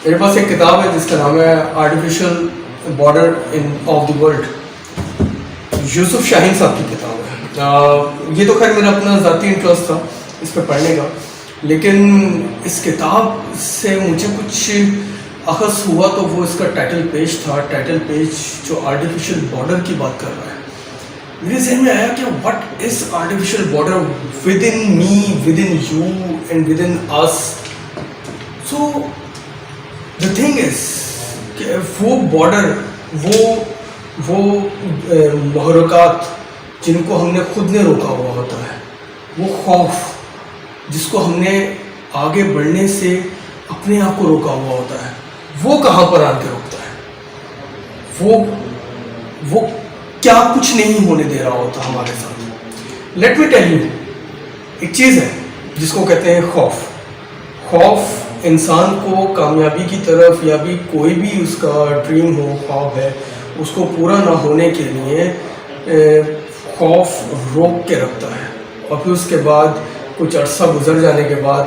میرے پاس ایک کتاب ہے جس کا نام ہے artificial border of the world. Yusuf Shaheen صاحب کی کتاب ہے. یہ تو خیر میرا اپنا ذاتی انٹرسٹ تھا اس پہ پڑھنے کا, لیکن اس کتاب سے مجھے کچھ اخذ ہوا تو وہ اس کا ٹائٹل پیج تھا. ٹائٹل پیج جو آرٹیفیشل بارڈر کی بات کر رہا ہے, میرے ذہن میں آیا کہ what is artificial border within me, within you and within us. So the thing is کہ وہ بارڈر, وہ محرکات جن کو ہم نے خود نے روکا ہوا ہوتا ہے, وہ خوف جس کو ہم نے آگے بڑھنے سے اپنے آپ کو روکا ہوا ہوتا ہے, وہ کہاں پر آ کے روکتا ہے؟ وہ کیا کچھ نہیں ہونے دے رہا ہوتا ہمارے ساتھ. لیٹ می ٹیل یو, ایک چیز ہے جس کو کہتے ہیں خوف. خوف انسان کو کامیابی کی طرف, یا بھی کوئی بھی اس کا ڈریم ہو, خواب ہے, اس کو پورا نہ ہونے کے لیے خوف روک کے رکھتا ہے. اور پھر اس کے بعد کچھ عرصہ گزر جانے کے بعد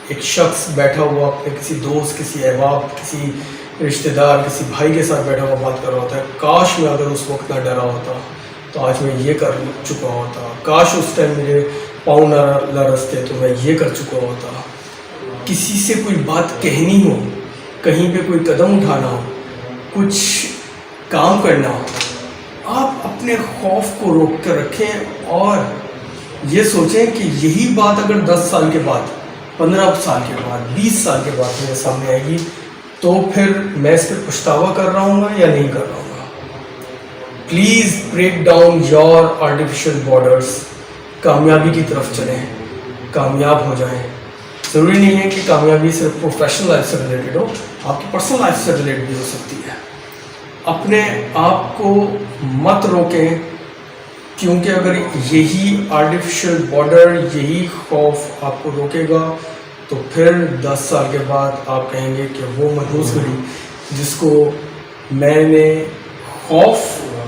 ایک شخص بیٹھا ہوا اپنے کسی دوست, کسی احباب, کسی رشتہ دار, کسی بھائی کے ساتھ بیٹھا ہوا بات کر رہا ہوتا ہے, کاش میں اگر اس وقت نہ ڈرا ہوتا تو آج میں یہ کر چکا ہوتا, کاش اس ٹائم میرے پاؤں نہ لرزتے تو میں یہ کر چکا ہوتا. کسی سے کوئی بات کہنی ہو, کہیں پہ کوئی قدم اٹھانا ہو, کچھ کام کرنا ہو, آپ اپنے خوف کو روک کر رکھیں اور یہ سوچیں کہ یہی بات اگر 10 سال کے بعد, 15 سال کے بعد, 20 سال کے بعد میرے سامنے آئے گی تو پھر میں اس پہ پچھتاوا کر رہا ہوں گا یا نہیں کر رہا ہوں گا. Please break down your artificial borders. کامیابی کی طرف چلیں, کامیاب ہو جائیں. ضروری نہیں ہے کہ کامیابی صرف پروفیشنل لائف سے ریلیٹڈ ہو, آپ کی پرسنل لائف سے ریلیٹ بھی ہو سکتی ہے. اپنے آپ کو مت روکیں, کیونکہ اگر یہی آرٹیفیشل بارڈر, یہی خوف آپ کو روکے گا تو پھر 10 سال کے بعد آپ کہیں گے کہ وہ منحوس گھڑی جس کو میں نے خوف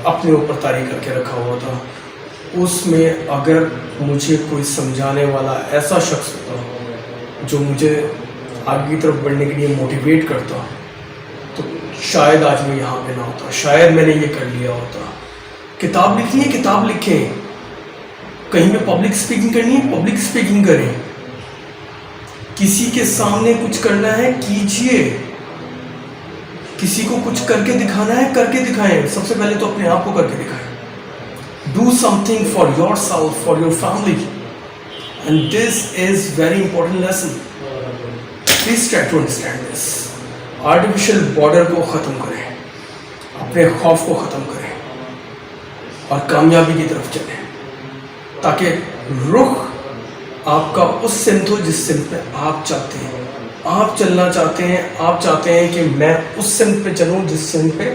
اپنے اوپر طاری کر کے رکھا ہوا تھا, اس میں اگر مجھے کوئی سمجھانے والا ایسا شخص ہوتا جو مجھے آگے کی طرف بڑھنے کے لیے موٹیویٹ کرتا تو شاید آج میں یہاں پہ نہ ہوتا, شاید میں نے یہ کر لیا ہوتا. کتاب لکھنی ہے, کتاب لکھیں. کہیں پہ پبلک اسپیکنگ کرنی ہے, پبلک اسپیکنگ کریں. کسی کے سامنے کچھ کرنا ہے, کیجئے. کسی کو کچھ کر کے دکھانا ہے, کر کے دکھائیں. سب سے پہلے تو اپنے آپ کو کر کے دکھائیں. Do something for yourself, for your family. And this is very important lesson. Please try to understand this. Artificial border کو ختم کریں, اپنے خوف کو ختم کریں اور کامیابی کی طرف چلیں, تاکہ رخ آپ کا اس سمت ہو جس سمت پہ آپ چاہتے ہیں. آپ چلنا چاہتے ہیں, آپ چاہتے ہیں کہ میں اس سمت پہ چلوں جس سمت پہ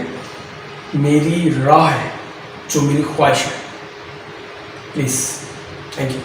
میری راہ ہے, جو میری خواہش ہے. Please, thank you.